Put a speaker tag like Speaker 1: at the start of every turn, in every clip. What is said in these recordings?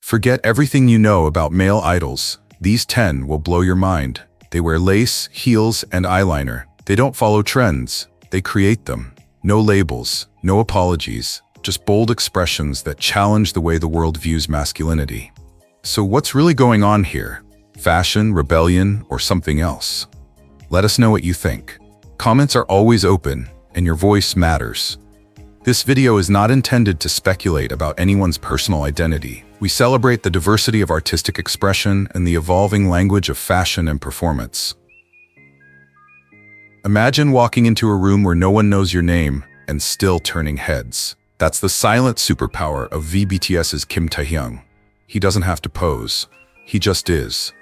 Speaker 1: Forget everything you know about male idols. These 10 will blow your mind. They wear lace, heels, and eyeliner. They don't follow trends. They create them. No labels, no apologies, just bold expressions that challenge the way the world views masculinity. So what's really going on here? Fashion, rebellion, or something else? Let us know what you think. Comments are always open, and your voice matters. This video is not intended to speculate about anyone's personal identity. We celebrate the diversity of artistic expression and the evolving language of fashion and performance. Imagine walking into a room where no one knows your name and still turning heads. That's the silent superpower of BTS's Kim Taehyung. He doesn't have to pose. He just is.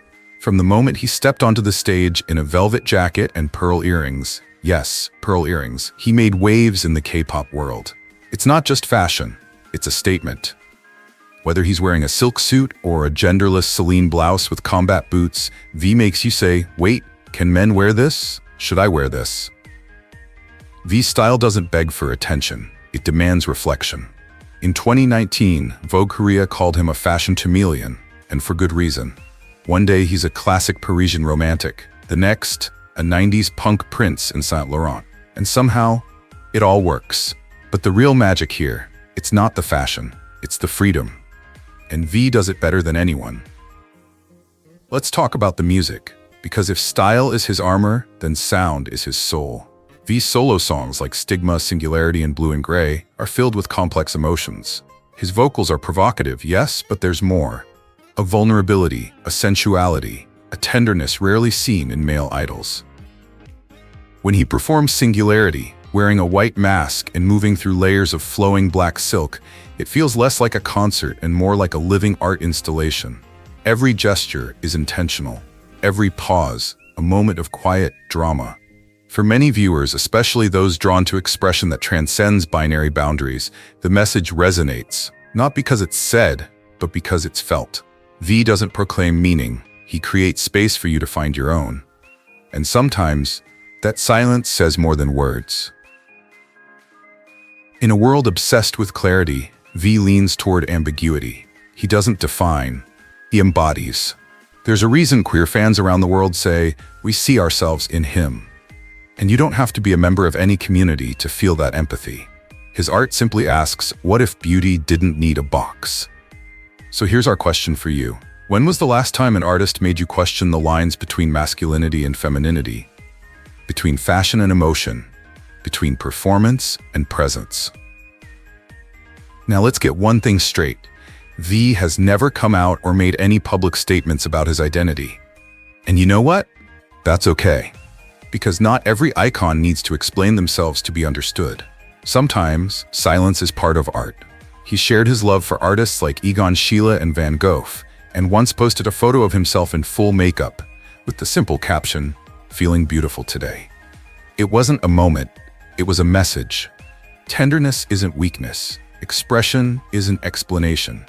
Speaker 1: From the moment he stepped onto the stage in a velvet jacket and pearl earrings, yes, pearl earrings, he made waves in the K-pop world. It's not just fashion, it's a statement. Whether he's wearing a silk suit or a genderless Celine blouse with combat boots, V makes you say, wait, can men wear this? Should I wear this? V's style doesn't beg for attention, it demands reflection. In 2019, Vogue Korea called him a fashion chameleon, and for good reason. One day he's a classic Parisian romantic, the next, a 90s punk prince in Saint Laurent. And somehow, it all works. But the real magic here, it's not the fashion, it's the freedom. And V does it better than anyone. Let's talk about the music, because if style is his armor, then sound is his soul. V's solo songs like Stigma, Singularity, and Blue and Gray are filled with complex emotions. His vocals are provocative, yes, but there's more. A vulnerability, a sensuality, a tenderness rarely seen in male idols. When he performs Singularity, wearing a white mask and moving through layers of flowing black silk, it feels less like a concert and more like a living art installation. Every gesture is intentional. Every pause, a moment of quiet drama. For many viewers, especially those drawn to expression that transcends binary boundaries, the message resonates, not because it's said, but because it's felt. V doesn't proclaim meaning, he creates space for you to find your own. And sometimes, that silence says more than words. In a world obsessed with clarity, V leans toward ambiguity. He doesn't define, he embodies. There's a reason queer fans around the world say, we see ourselves in him. And you don't have to be a member of any community to feel that empathy. His art simply asks, what if beauty didn't need a box? So here's our question for you. When was the last time an artist made you question the lines between masculinity and femininity? Between fashion and emotion? Between performance and presence? Now let's get one thing straight. V has never come out or made any public statements about his identity. And you know what? That's okay. Because not every icon needs to explain themselves to be understood. Sometimes, silence is part of art. He shared his love for artists like Egon Schiele and Van Gogh, and once posted a photo of himself in full makeup, with the simple caption, "Feeling beautiful today." It wasn't a moment, it was a message. Tenderness isn't weakness. Expression isn't explanation.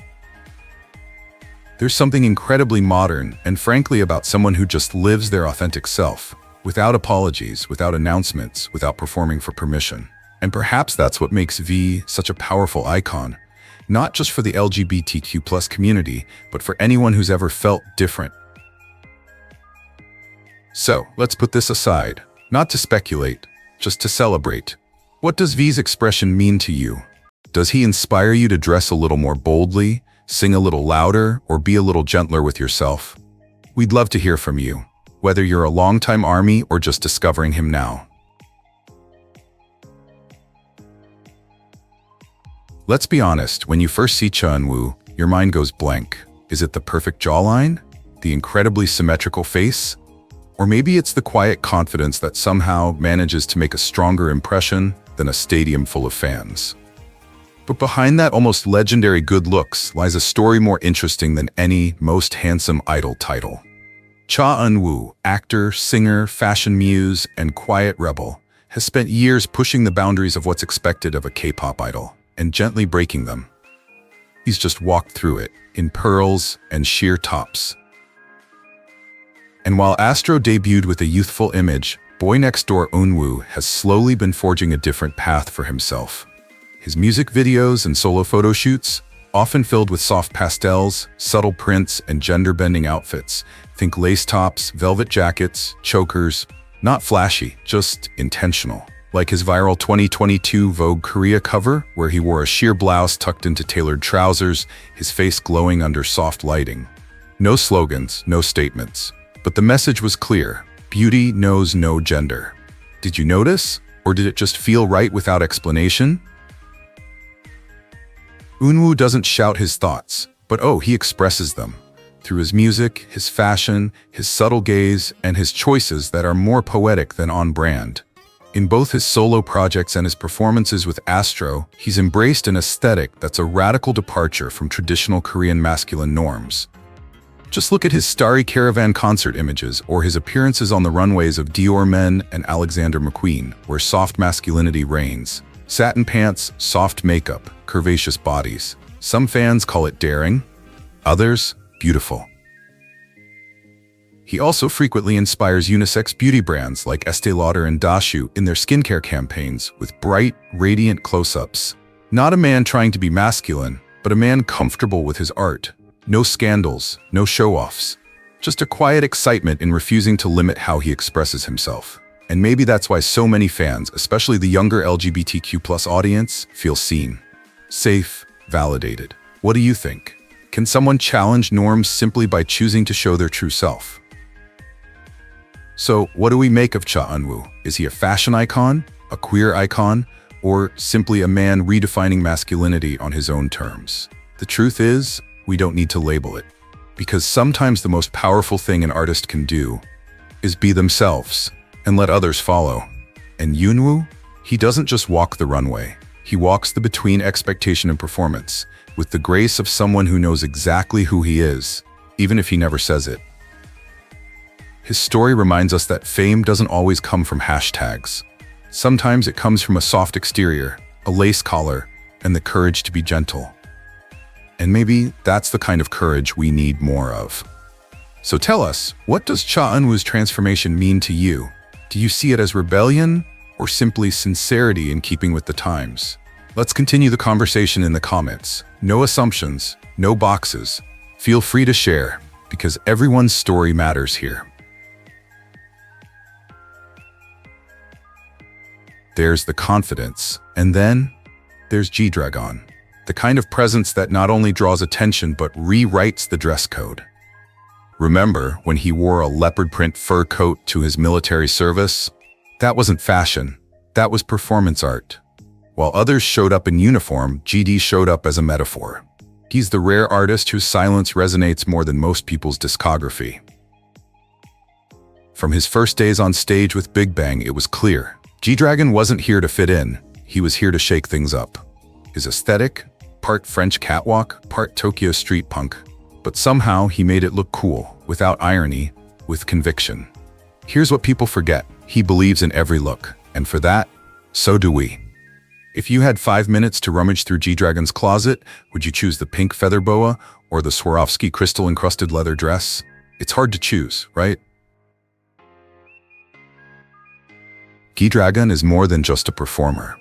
Speaker 1: There's something incredibly modern and frankly about someone who just lives their authentic self, without apologies, without announcements, without performing for permission. And perhaps that's what makes V such a powerful icon, not just for the LGBTQ+ community, but for anyone who's ever felt different. So, let's put this aside, not to speculate, just to celebrate. What does V's expression mean to you? Does he inspire you to dress a little more boldly, sing a little louder, or be a little gentler with yourself? We'd love to hear from you, whether you're a longtime ARMY or just discovering him now. Let's be honest, when you first see Eun-woo, your mind goes blank. Is it the perfect jawline? The incredibly symmetrical face? Or maybe it's the quiet confidence that somehow manages to make a stronger impression than a stadium full of fans. But behind that almost legendary good looks lies a story more interesting than any most handsome idol title. Eun-woo, actor, singer, fashion muse, and quiet rebel, has spent years pushing the boundaries of what's expected of a K-pop idol and gently breaking them. He's just walked through it, in pearls and sheer tops. And while ASTRO debuted with a youthful image, boy next door Eun-woo has slowly been forging a different path for himself. His music videos and solo photo shoots, often filled with soft pastels, subtle prints, and gender-bending outfits. Think lace tops, velvet jackets, chokers. Not flashy, just intentional. Like his viral 2022 Vogue Korea cover, where he wore a sheer blouse tucked into tailored trousers, his face glowing under soft lighting. No slogans, no statements. But the message was clear. Beauty knows no gender. Did you notice? Or did it just feel right without explanation? Eun-woo doesn't shout his thoughts, but he expresses them. Through his music, his fashion, his subtle gaze, and his choices that are more poetic than on-brand. In both his solo projects and his performances with ASTRO, he's embraced an aesthetic that's a radical departure from traditional Korean masculine norms. Just look at his Starry Caravan concert images or his appearances on the runways of Dior Men and Alexander McQueen, where soft masculinity reigns. Satin pants, soft makeup, curvaceous bodies. Some fans call it daring, others, beautiful. He also frequently inspires unisex beauty brands like Estée Lauder and Dashu in their skincare campaigns with bright, radiant close-ups. Not a man trying to be masculine, but a man comfortable with his art. No scandals, no show-offs. Just a quiet excitement in refusing to limit how he expresses himself. And maybe that's why so many fans, especially the younger LGBTQ+ audience, feel seen, safe, validated. What do you think? Can someone challenge norms simply by choosing to show their true self? So, what do we make of Cha Eun-woo? Is he a fashion icon, a queer icon, or simply a man redefining masculinity on his own terms? The truth is, we don't need to label it. Because sometimes the most powerful thing an artist can do is be themselves and let others follow. And Eun-woo, he doesn't just walk the runway. He walks the between expectation and performance with the grace of someone who knows exactly who he is, even if he never says it. His story reminds us that fame doesn't always come from hashtags. Sometimes it comes from a soft exterior, a lace collar, and the courage to be gentle. And maybe that's the kind of courage we need more of. So tell us, what does Cha Eun-woo's transformation mean to you? Do you see it as rebellion or simply sincerity in keeping with the times? Let's continue the conversation in the comments. No assumptions, no boxes. Feel free to share, because everyone's story matters here. There's the confidence, and then there's G-Dragon, the kind of presence that not only draws attention but rewrites the dress code. Remember when he wore a leopard print fur coat to his military service? That wasn't fashion, that was performance art. While others showed up in uniform, GD showed up as a metaphor. He's the rare artist whose silence resonates more than most people's discography. From his first days on stage with Big Bang, it was clear. G-Dragon wasn't here to fit in, he was here to shake things up. His aesthetic, part French catwalk, part Tokyo street punk. But somehow he made it look cool, without irony, with conviction. Here's what people forget. He believes in every look, and for that, so do we. If you had 5 minutes to rummage through G-Dragon's closet, would you choose the pink feather boa or the Swarovski crystal-encrusted leather dress? It's hard to choose, right? G-Dragon is more than just a performer.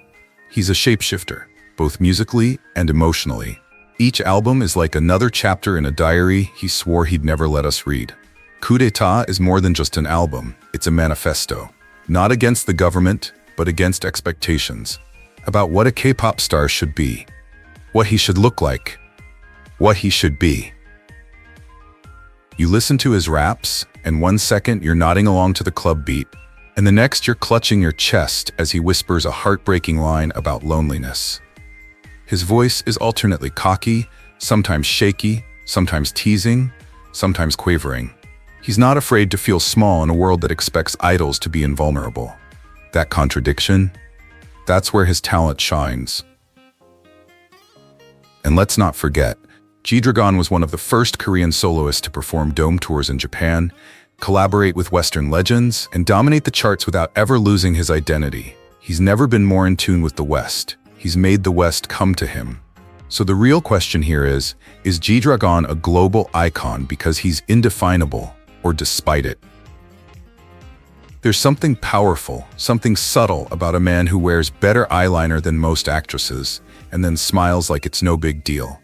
Speaker 1: He's a shapeshifter, both musically and emotionally. Each album is like another chapter in a diary he swore he'd never let us read. Coup d'etat is more than just an album, it's a manifesto. Not against the government, but against expectations. About what a K-pop star should be. What he should look like. What he should be. You listen to his raps, and 1 second you're nodding along to the club beat, and the next you're clutching your chest as he whispers a heartbreaking line about loneliness. His voice is alternately cocky, sometimes shaky, sometimes teasing, sometimes quavering. He's not afraid to feel small in a world that expects idols to be invulnerable. That contradiction, that's where his talent shines. And let's not forget, G-Dragon was one of the first Korean soloists to perform dome tours in Japan, collaborate with Western legends, and dominate the charts without ever losing his identity. He's never been more in tune with the West. He's made the West come to him. So the real question here is G-Dragon a global icon because he's indefinable, or despite it? There's something powerful, something subtle about a man who wears better eyeliner than most actresses, and then smiles like it's no big deal.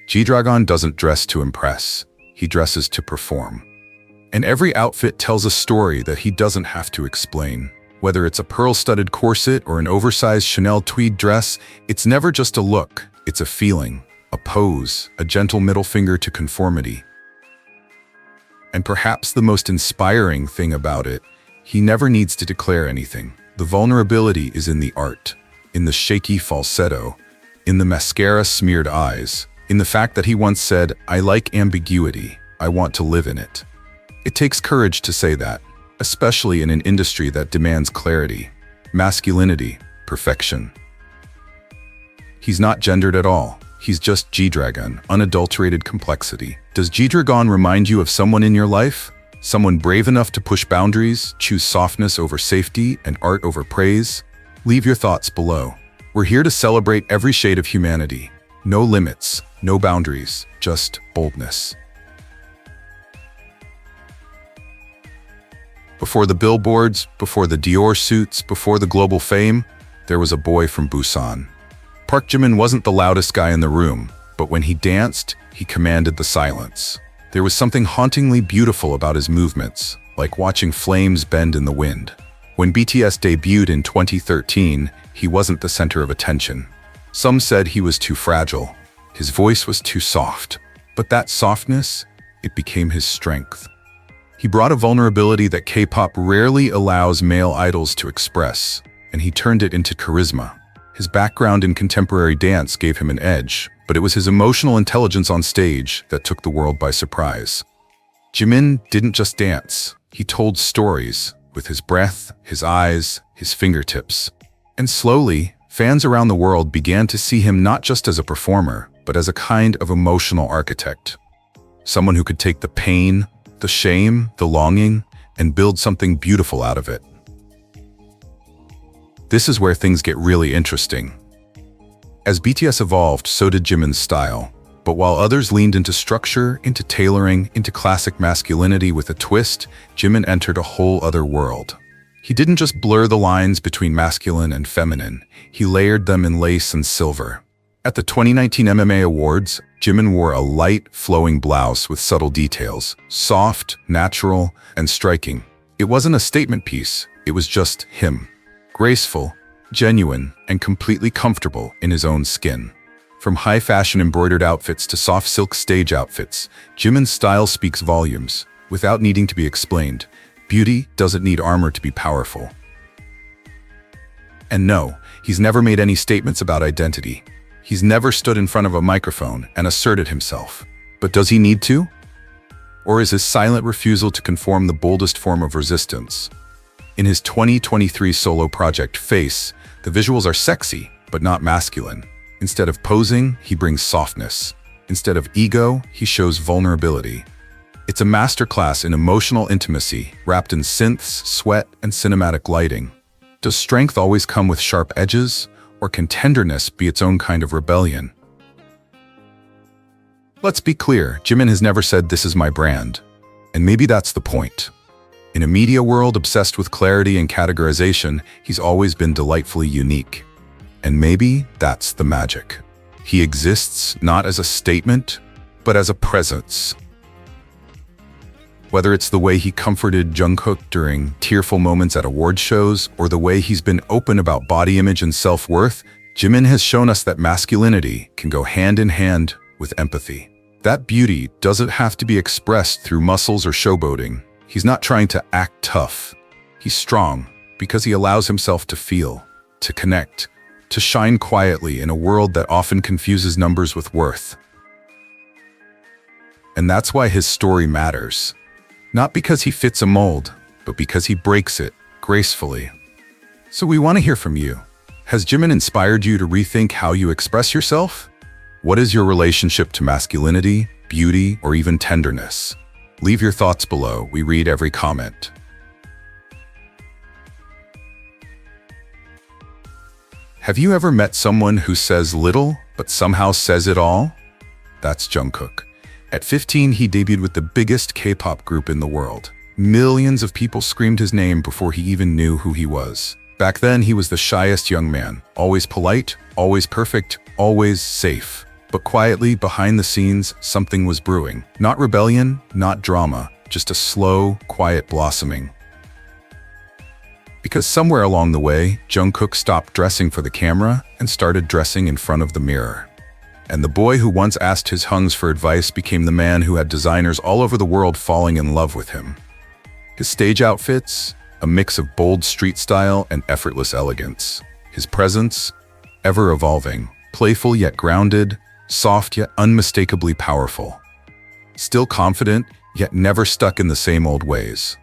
Speaker 1: G-Dragon doesn't dress to impress. He dresses to perform. And every outfit tells a story that he doesn't have to explain. Whether it's a pearl-studded corset or an oversized Chanel tweed dress, it's never just a look, it's a feeling, a pose, a gentle middle finger to conformity. And perhaps the most inspiring thing about it, he never needs to declare anything. The vulnerability is in the art, in the shaky falsetto, in the mascara-smeared eyes, in the fact that he once said, "I like ambiguity, I want to live in it." It takes courage to say that, especially in an industry that demands clarity, masculinity, perfection. He's not gendered at all. He's just G-Dragon, unadulterated complexity. Does G-Dragon remind you of someone in your life? Someone brave enough to push boundaries, choose softness over safety, and art over praise? Leave your thoughts below. We're here to celebrate every shade of humanity. No limits, no boundaries, just boldness. Before the billboards, before the Dior suits, before the global fame, there was a boy from Busan. Park Jimin wasn't the loudest guy in the room, but when he danced, he commanded the silence. There was something hauntingly beautiful about his movements, like watching flames bend in the wind. When BTS debuted in 2013, he wasn't the center of attention. Some said he was too fragile. His voice was too soft. But that softness, it became his strength. He brought a vulnerability that K-pop rarely allows male idols to express, and he turned it into charisma. His background in contemporary dance gave him an edge, but it was his emotional intelligence on stage that took the world by surprise. Jimin didn't just dance, he told stories with his breath, his eyes, his fingertips. And slowly, fans around the world began to see him not just as a performer, but as a kind of emotional architect. Someone who could take the pain, the shame, the longing, and build something beautiful out of it. This is where things get really interesting. As BTS evolved, so did Jimin's style. But while others leaned into structure, into tailoring, into classic masculinity with a twist, Jimin entered a whole other world. He didn't just blur the lines between masculine and feminine, he layered them in lace and silver. At the 2019 MMA Awards, Jimin wore a light, flowing blouse with subtle details, soft, natural, and striking. It wasn't a statement piece, it was just him. Graceful, genuine, and completely comfortable in his own skin. From high-fashion embroidered outfits to soft silk stage outfits, Jimin's style speaks volumes, without needing to be explained. Beauty doesn't need armor to be powerful. And no, he's never made any statements about identity. He's never stood in front of a microphone and asserted himself. But does he need to? Or is his silent refusal to conform the boldest form of resistance? In his 2023 solo project, Face, the visuals are sexy, but not masculine. Instead of posing, he brings softness. Instead of ego, he shows vulnerability. It's a masterclass in emotional intimacy, wrapped in synths, sweat, and cinematic lighting. Does strength always come with sharp edges, or can tenderness be its own kind of rebellion? Let's be clear, Jimin has never said this is my brand. And maybe that's the point. In a media world obsessed with clarity and categorization, he's always been delightfully unique. And maybe that's the magic. He exists not as a statement, but as a presence. Whether it's the way he comforted Jungkook during tearful moments at award shows, or the way he's been open about body image and self-worth, Jimin has shown us that masculinity can go hand in hand with empathy. That beauty doesn't have to be expressed through muscles or showboating. He's not trying to act tough. He's strong because he allows himself to feel, to connect, to shine quietly in a world that often confuses numbers with worth. And that's why his story matters. Not because he fits a mold, but because he breaks it gracefully. So we want to hear from you. Has Jimin inspired you to rethink how you express yourself? What is your relationship to masculinity, beauty, or even tenderness? Leave your thoughts below. We read every comment. Have you ever met someone who says little, but somehow says it all? That's Jungkook. At 15, he debuted with the biggest K-pop group in the world. Millions of people screamed his name before he even knew who he was. Back then, he was the shyest young man, always polite, always perfect, always safe. But quietly, behind the scenes, something was brewing. Not rebellion, not drama, just a slow, quiet blossoming. Because somewhere along the way, Jungkook stopped dressing for the camera and started dressing in front of the mirror. And the boy who once asked his Hungs for advice became the man who had designers all over the world falling in love with him. His stage outfits, a mix of bold street style and effortless elegance. His presence, ever evolving, playful yet grounded, soft yet unmistakably powerful. Still confident, yet never stuck in the same old ways.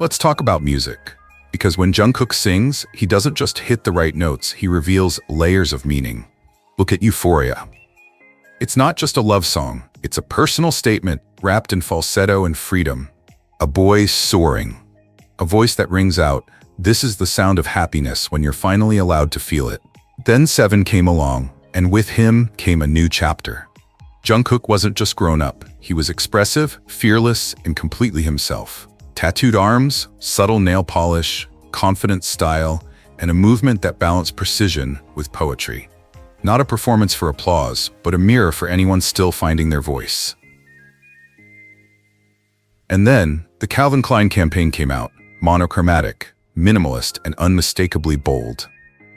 Speaker 1: Let's talk about music. Because when Jungkook sings, he doesn't just hit the right notes, he reveals layers of meaning. Look at Euphoria. It's not just a love song, it's a personal statement wrapped in falsetto and freedom. A boy soaring. A voice that rings out, "This is the sound of happiness," when you're finally allowed to feel it. Then Seven came along, and with him came a new chapter. Jungkook wasn't just grown up, he was expressive, fearless, and completely himself. Tattooed arms, subtle nail polish, confident style, and a movement that balanced precision with poetry. Not a performance for applause, but a mirror for anyone still finding their voice. And then, the Calvin Klein campaign came out, monochromatic, minimalist, and unmistakably bold.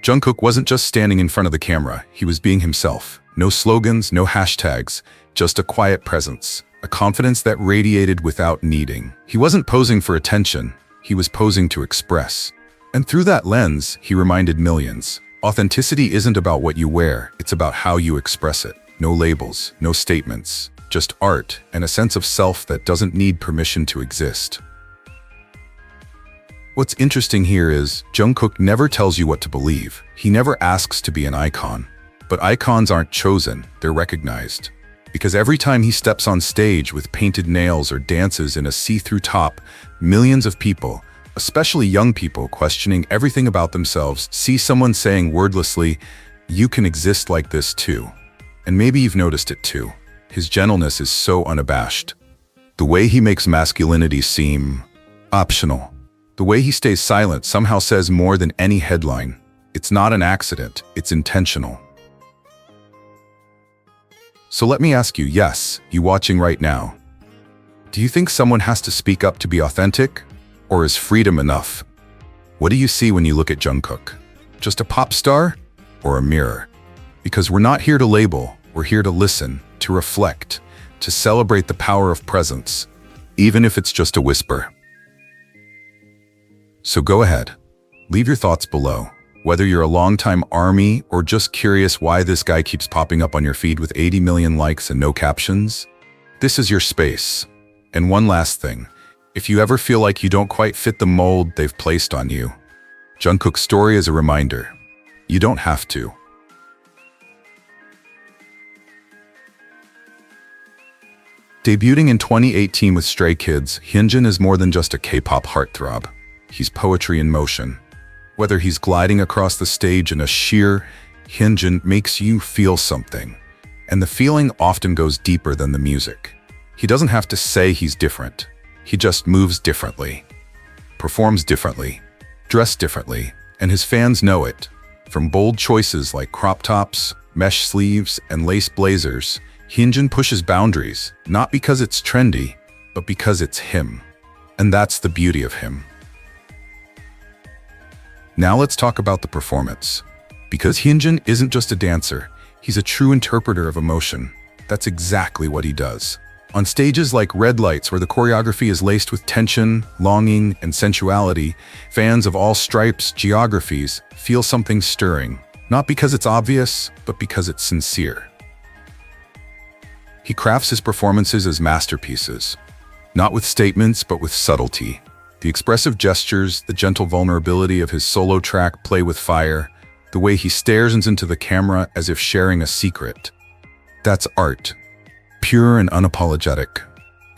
Speaker 1: Jungkook wasn't just standing in front of the camera, he was being himself. No slogans, no hashtags, just a quiet presence. A confidence that radiated without needing. He wasn't posing for attention, he was posing to express. And through that lens, he reminded millions. Authenticity isn't about what you wear, it's about how you express it. No labels, no statements, just art and a sense of self that doesn't need permission to exist. What's interesting here is, Jungkook never tells you what to believe. He never asks to be an icon. But icons aren't chosen, they're recognized. Because every time he steps on stage with painted nails or dances in a see-through top, millions of people, especially young people questioning everything about themselves, see someone saying wordlessly, "You can exist like this too." And maybe you've noticed it too. His gentleness is so unabashed. The way he makes masculinity seem optional. The way he stays silent somehow says more than any headline. It's not an accident, it's intentional. So let me ask you, yes, you watching right now. Do you think someone has to speak up to be authentic? Or is freedom enough? What do you see when you look at Jungkook? Just a pop star? Or a mirror? Because we're not here to label, we're here to listen, to reflect, to celebrate the power of presence, even if it's just a whisper. So go ahead, leave your thoughts below. Whether you're a longtime ARMY or just curious why this guy keeps popping up on your feed with 80 million likes and no captions, this is your space. And one last thing, if you ever feel like you don't quite fit the mold they've placed on you, Jungkook's story is a reminder. You don't have to. Debuting in 2018 with Stray Kids, Hyunjin is more than just a K-pop heartthrob. He's poetry in motion. Whether he's gliding across the stage in a sheer, Hyunjin makes you feel something. And the feeling often goes deeper than the music. He doesn't have to say he's different. He just moves differently, performs differently, dressed differently, and his fans know it. From bold choices like crop tops, mesh sleeves, and lace blazers, Hyunjin pushes boundaries, not because it's trendy, but because it's him. And that's the beauty of him. Now let's talk about the performance. Because Hyunjin isn't just a dancer, he's a true interpreter of emotion. That's exactly what he does. On stages like Red Lights, where the choreography is laced with tension, longing, and sensuality, fans of all stripes, geographies, feel something stirring. Not because it's obvious, but because it's sincere. He crafts his performances as masterpieces. Not with statements, but with subtlety. The expressive gestures, the gentle vulnerability of his solo track Play With Fire, the way he stares into the camera as if sharing a secret. That's art. Pure and unapologetic.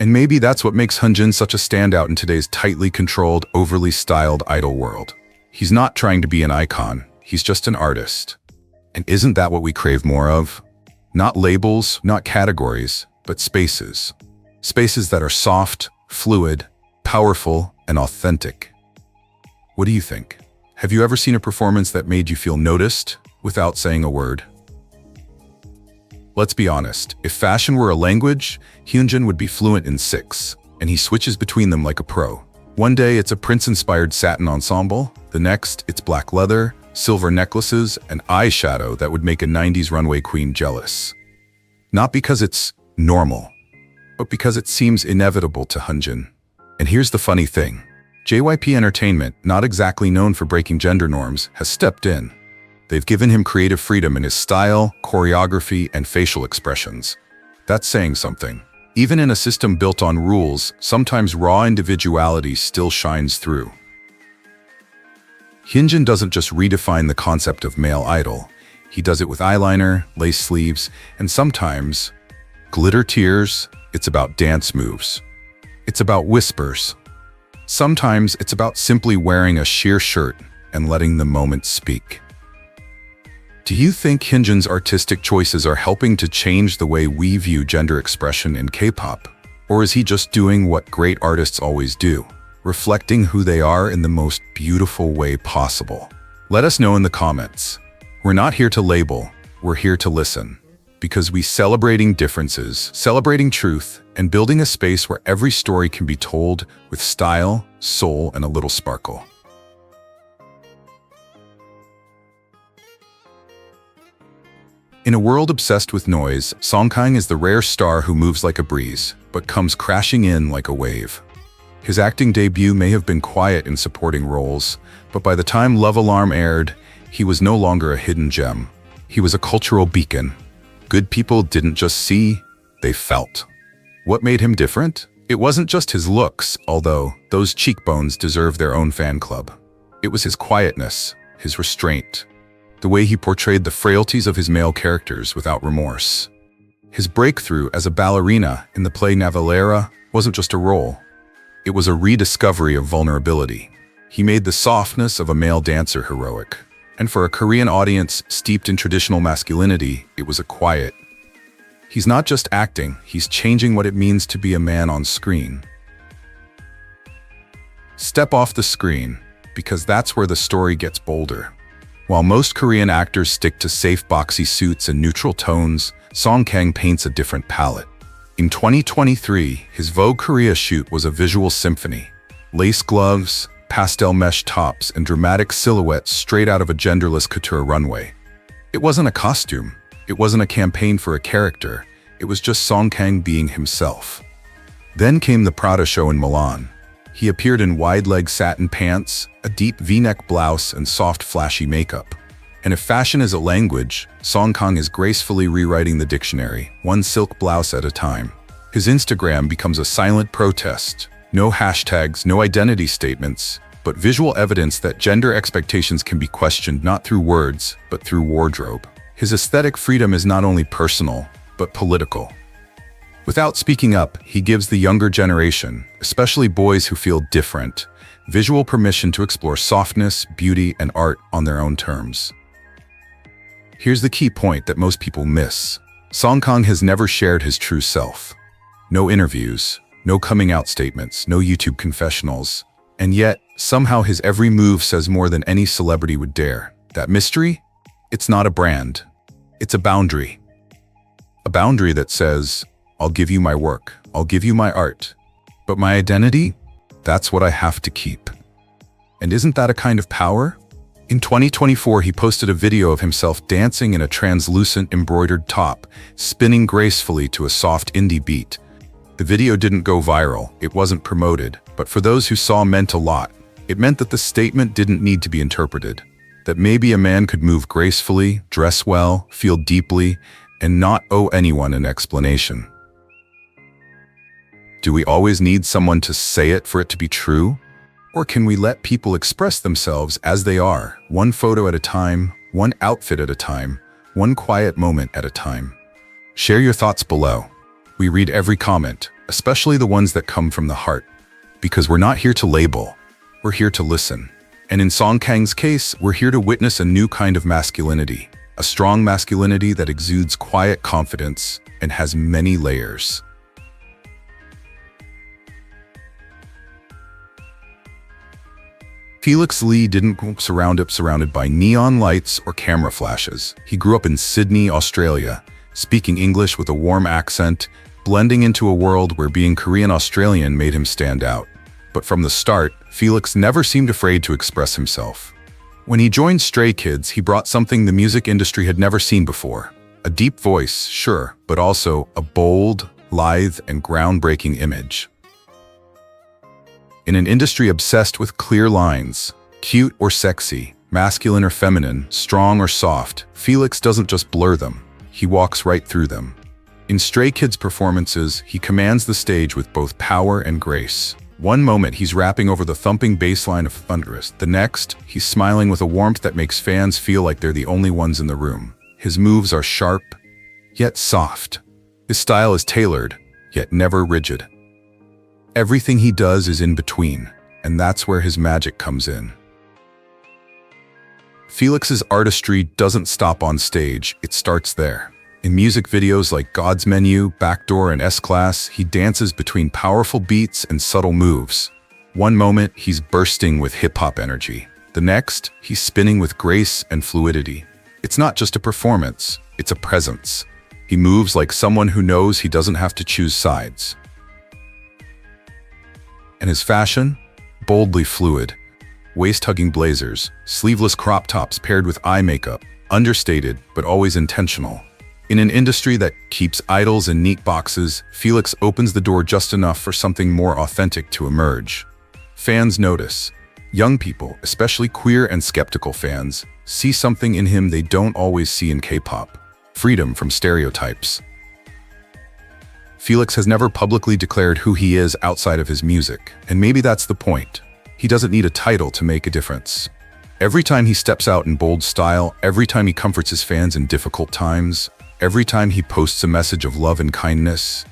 Speaker 1: And maybe that's what makes Hyunjin such a standout in today's tightly controlled, overly styled idol world. He's not trying to be an icon, he's just an artist. And isn't that what we crave more of? Not labels, not categories, but spaces. Spaces that are soft, fluid, powerful, and authentic. What do you think? Have you ever seen a performance that made you feel noticed without saying a word? Let's be honest, if fashion were a language, Hyunjin would be fluent in 6, and he switches between them like a pro. One day it's a prince-inspired satin ensemble, the next it's black leather, silver necklaces, and eyeshadow that would make a 90s runway queen jealous. Not because it's normal, but because it seems inevitable to Hyunjin. And here's the funny thing. JYP Entertainment, not exactly known for breaking gender norms, has stepped in. They've given him creative freedom in his style, choreography, and facial expressions. That's saying something. Even in a system built on rules, sometimes raw individuality still shines through. Hyunjin doesn't just redefine the concept of male idol. He does it with eyeliner, lace sleeves, and sometimes glitter tears. It's about dance moves. It's about whispers. Sometimes it's about simply wearing a sheer shirt and letting the moment speak. Do you think Hyunjin's artistic choices are helping to change the way we view gender expression in K-pop? Or is he just doing what great artists always do, reflecting who they are in the most beautiful way possible? Let us know in the comments. We're not here to label, we're here to listen. Because we celebrating differences, celebrating truth, and building a space where every story can be told with style, soul, and a little sparkle. In a world obsessed with noise, Kang is the rare star who moves like a breeze, but comes crashing in like a wave. His acting debut may have been quiet in supporting roles, but by the time Love Alarm aired, he was no longer a hidden gem. He was a cultural beacon. Good people didn't just see, they felt. What made him different? It wasn't just his looks, although those cheekbones deserve their own fan club. It was his quietness, his restraint, the way he portrayed the frailties of his male characters without remorse. His breakthrough as a ballerina in the play Navalera wasn't just a role. It was a rediscovery of vulnerability. He made the softness of a male dancer heroic. And for a Korean audience steeped in traditional masculinity, it was a quiet. He's not just acting, he's changing what it means to be a man on screen. Step off the screen, because that's where the story gets bolder. While most Korean actors stick to safe boxy suits and neutral tones, Kang paints a different palette. In 2023, his Vogue Korea shoot was a visual symphony. Lace gloves, pastel mesh tops, and dramatic silhouettes straight out of a genderless couture runway. It wasn't a costume. It wasn't a campaign for a character. It was just Kang being himself. Then came the Prada show in Milan. He appeared in wide-leg satin pants, a deep V-neck blouse, and soft, flashy makeup. And if fashion is a language, Kang is gracefully rewriting the dictionary, one silk blouse at a time. His Instagram becomes a silent protest. No hashtags, no identity statements, but visual evidence that gender expectations can be questioned not through words, but through wardrobe. His aesthetic freedom is not only personal, but political. Without speaking up, he gives the younger generation, especially boys who feel different, visual permission to explore softness, beauty, and art on their own terms. Here's the key point that most people miss. Kang has never shared his true self. No interviews, no coming out statements, no YouTube confessionals. And yet, somehow his every move says more than any celebrity would dare. That mystery? It's not a brand. It's a boundary. A boundary that says, I'll give you my work, I'll give you my art. But my identity? That's what I have to keep. And isn't that a kind of power? In 2024, he posted a video of himself dancing in a translucent embroidered top, spinning gracefully to a soft indie beat. The video didn't go viral, it wasn't promoted, but for those who saw meant a lot. It meant that the statement didn't need to be interpreted. That maybe a man could move gracefully, dress well, feel deeply, and not owe anyone an explanation. Do we always need someone to say it for it to be true? Or can we let people express themselves as they are, one photo at a time, one outfit at a time, one quiet moment at a time? Share your thoughts below. We read every comment, especially the ones that come from the heart. Because we're not here to label, we're here to listen. And in Kang's case, we're here to witness a new kind of masculinity. A strong masculinity that exudes quiet confidence and has many layers. Felix Lee didn't grow up surrounded by neon lights or camera flashes. He grew up in Sydney, Australia, speaking English with a warm accent, blending into a world where being Korean-Australian made him stand out. But from the start, Felix never seemed afraid to express himself. When he joined Stray Kids, he brought something the music industry had never seen before. A deep voice, sure, but also a bold, lithe, and groundbreaking image. In an industry obsessed with clear lines, cute or sexy, masculine or feminine, strong or soft, Felix doesn't just blur them, he walks right through them. In Stray Kids performances, he commands the stage with both power and grace. One moment he's rapping over the thumping bass line of Thunderous, the next, he's smiling with a warmth that makes fans feel like they're the only ones in the room. His moves are sharp, yet soft. His style is tailored, yet never rigid. Everything he does is in between, and that's where his magic comes in. Felix's artistry doesn't stop on stage, it starts there. In music videos like God's Menu, Backdoor, and S-Class, he dances between powerful beats and subtle moves. One moment, he's bursting with hip-hop energy. The next, he's spinning with grace and fluidity. It's not just a performance, it's a presence. He moves like someone who knows he doesn't have to choose sides. And his fashion? Boldly fluid. Waist-hugging blazers, sleeveless crop tops paired with eye makeup, understated but always intentional. In an industry that keeps idols in neat boxes, Felix opens the door just enough for something more authentic to emerge. Fans notice. Young people, especially queer and skeptical fans, see something in him they don't always see in K-pop. Freedom from stereotypes. Felix has never publicly declared who he is outside of his music, and maybe that's the point. He doesn't need a title to make a difference. Every time he steps out in bold style, every time he comforts his fans in difficult times, every time he posts a message of love and kindness,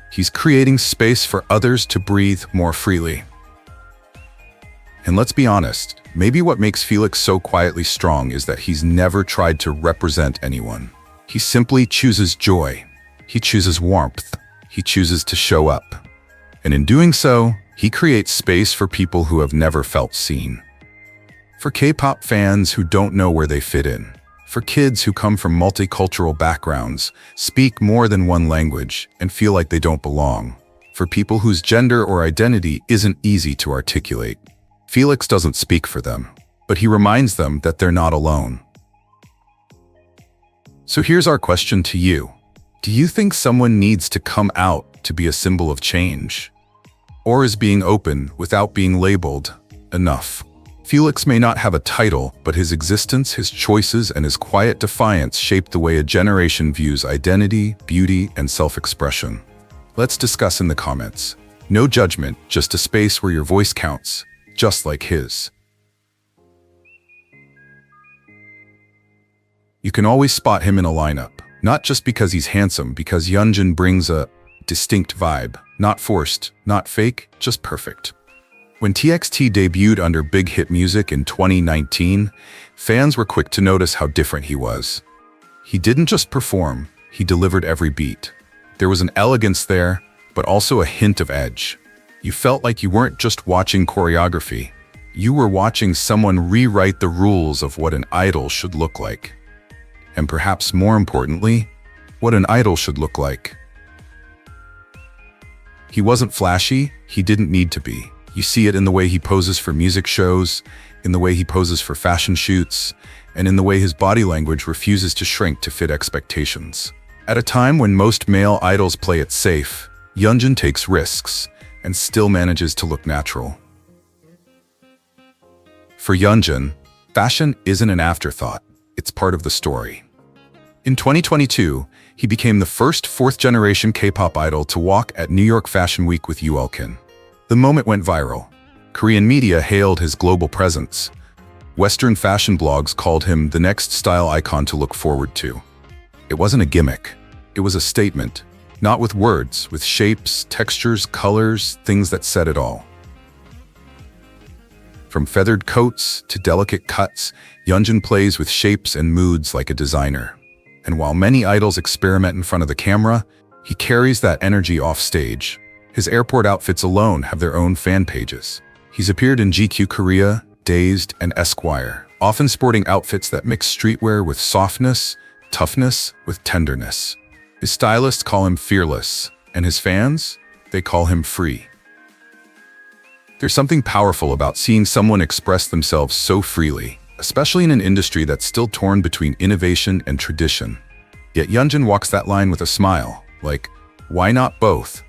Speaker 1: he's creating space for others to breathe more freely. And let's be honest, maybe what makes Felix so quietly strong is that he's never tried to represent anyone. He simply chooses joy. He chooses warmth. He chooses to show up. And in doing so, he creates space for people who have never felt seen. For K-pop fans who don't know where they fit in. For kids who come from multicultural backgrounds, speak more than one language, and feel like they don't belong. For people whose gender or identity isn't easy to articulate. Felix doesn't speak for them, but he reminds them that they're not alone. So here's our question to you. Do you think someone needs to come out to be a symbol of change? Or is being open without being labeled enough? Felix may not have a title, but his existence, his choices, and his quiet defiance shape the way a generation views identity, beauty, and self-expression. Let's discuss in the comments. No judgment, just a space where your voice counts, just like his. You can always spot him in a lineup, not just because he's handsome, because Yeonjun brings a distinct vibe, not forced, not fake, just perfect. When TXT debuted under Big Hit Music in 2019, fans were quick to notice how different he was. He didn't just perform, he delivered every beat. There was an elegance there, but also a hint of edge. You felt like you weren't just watching choreography, you were watching someone rewrite the rules of what an idol should look like. And perhaps more importantly, what an idol should look like. He wasn't flashy, he didn't need to be. You see it in the way he poses for music shows, in the way he poses for fashion shoots, and in the way his body language refuses to shrink to fit expectations. At a time when most male idols play it safe, Yeonjun takes risks and still manages to look natural. For Yeonjun, fashion isn't an afterthought, it's part of the story. In 2022, he became the first fourth-generation K-pop idol to walk at New York Fashion Week with Yeonjun. The moment went viral. Korean media hailed his global presence. Western fashion blogs called him the next style icon to look forward to. It wasn't a gimmick. It was a statement. Not with words, with shapes, textures, colors, things that said it all. From feathered coats to delicate cuts, Yeonjun plays with shapes and moods like a designer. And while many idols experiment in front of the camera, he carries that energy off stage. His airport outfits alone have their own fan pages. He's appeared in GQ Korea, Dazed, and Esquire, often sporting outfits that mix streetwear with softness, toughness with tenderness. His stylists call him fearless, and his fans, they call him free. There's something powerful about seeing someone express themselves so freely, especially in an industry that's still torn between innovation and tradition. Yet Yeonjun walks that line with a smile, like, why not both?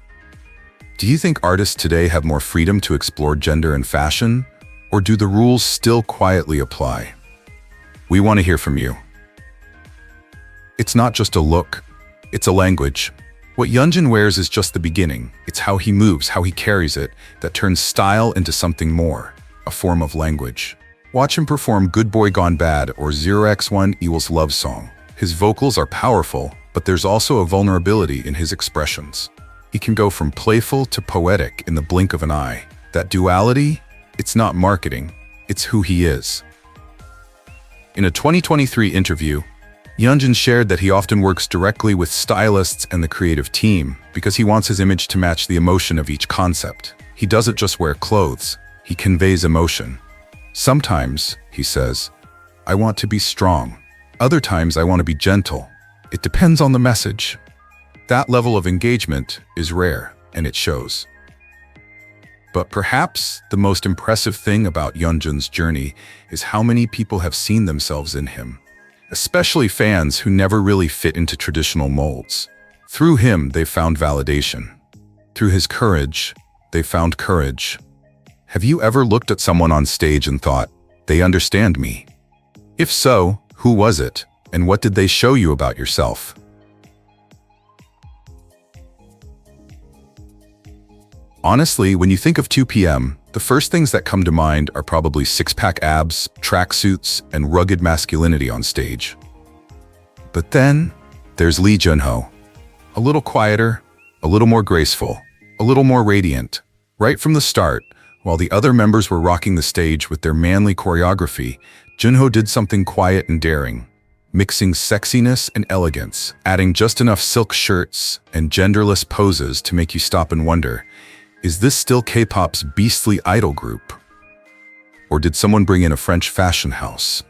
Speaker 1: Do you think artists today have more freedom to explore gender and fashion, or do the rules still quietly apply? We want to hear from you. It's not just a look, it's a language. What Yeonjun wears is just the beginning. It's how he moves, how he carries it, that turns style into something more, a form of language. Watch him perform Good Boy Gone Bad or 0x1 Ewell's Love Song. His vocals are powerful, but there's also a vulnerability in his expressions. He can go from playful to poetic in the blink of an eye. That duality, it's not marketing, it's who he is. In a 2023 interview, Yeonjun shared that he often works directly with stylists and the creative team because he wants his image to match the emotion of each concept. He doesn't just wear clothes, he conveys emotion. Sometimes, he says, I want to be strong. Other times I want to be gentle. It depends on the message. That level of engagement is rare, and it shows. But perhaps the most impressive thing about Yeonjun's journey is how many people have seen themselves in him, especially fans who never really fit into traditional molds. Through him, they found validation. Through his courage, they found courage. Have you ever looked at someone on stage and thought, they understand me? If so, who was it, and what did they show you about yourself? Honestly, when you think of 2 p.m., the first things that come to mind are probably six-pack abs, tracksuits, and rugged masculinity on stage. But then, there's Jun-ho. A little quieter, a little more graceful, a little more radiant. Right from the start, while the other members were rocking the stage with their manly choreography, Jun-ho did something quiet and daring, mixing sexiness and elegance, adding just enough silk shirts and genderless poses to make you stop and wonder, is this still K-pop's beastly idol group? Or did someone bring in a French fashion house?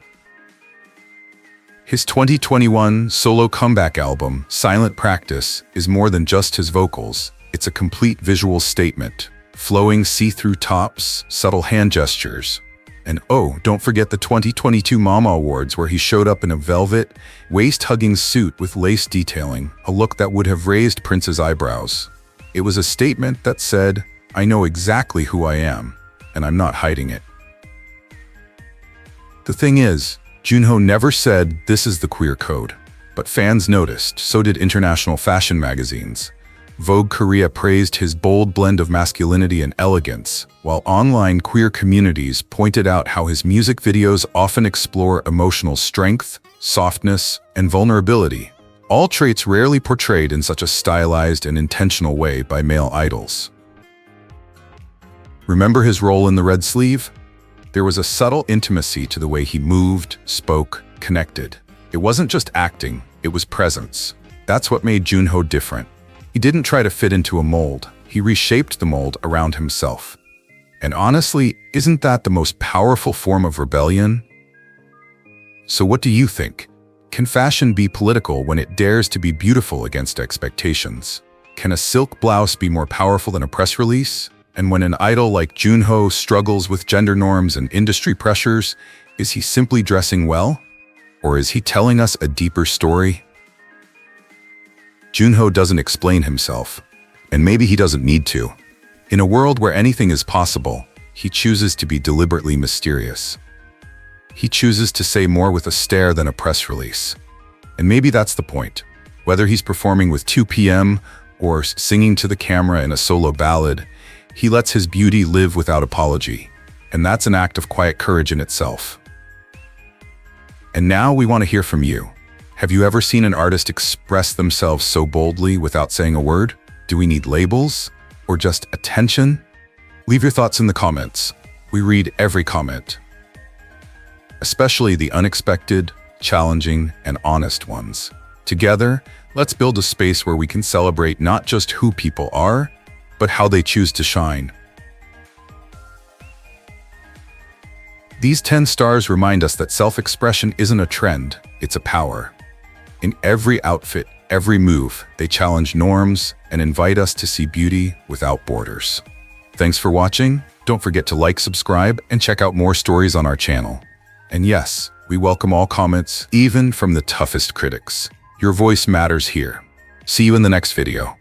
Speaker 1: His 2021 solo comeback album, Silent Practice, is more than just his vocals. It's a complete visual statement. Flowing see-through tops, subtle hand gestures. And oh, don't forget the 2022 Mama Awards where he showed up in a velvet, waist-hugging suit with lace detailing, a look that would have raised Prince's eyebrows. It was a statement that said, I know exactly who I am, and I'm not hiding it. The thing is, Jun-ho never said this is the queer code, but fans noticed, so did international fashion magazines. Vogue Korea praised his bold blend of masculinity and elegance, while online queer communities pointed out how his music videos often explore emotional strength, softness, and vulnerability, all traits rarely portrayed in such a stylized and intentional way by male idols. Remember his role in the Red Sleeve? There was a subtle intimacy to the way he moved, spoke, connected. It wasn't just acting, it was presence. That's what made Jun-ho different. He didn't try to fit into a mold, he reshaped the mold around himself. And honestly, isn't that the most powerful form of rebellion? So what do you think? Can fashion be political when it dares to be beautiful against expectations? Can a silk blouse be more powerful than a press release? And when an idol like Jun-ho struggles with gender norms and industry pressures, is he simply dressing well? Or is he telling us a deeper story? Jun-ho doesn't explain himself, and maybe he doesn't need to. In a world where anything is possible, he chooses to be deliberately mysterious. He chooses to say more with a stare than a press release. And maybe that's the point. Whether he's performing with 2 p.m. or singing to the camera in a solo ballad, he lets his beauty live without apology. And that's an act of quiet courage in itself. And now we want to hear from you. Have you ever seen an artist express themselves so boldly without saying a word? Do we need labels? Or just attention? Leave your thoughts in the comments. We read every comment, especially the unexpected, challenging, and honest ones. Together, let's build a space where we can celebrate not just who people are, but how they choose to shine. These 10 stars remind us that self-expression isn't a trend, it's a power. In every outfit, every move, they challenge norms and invite us to see beauty without borders. Thanks for watching. Don't forget to like, subscribe, and check out more stories on our channel. And yes, we welcome all comments, even from the toughest critics. Your voice matters here. See you in the next video.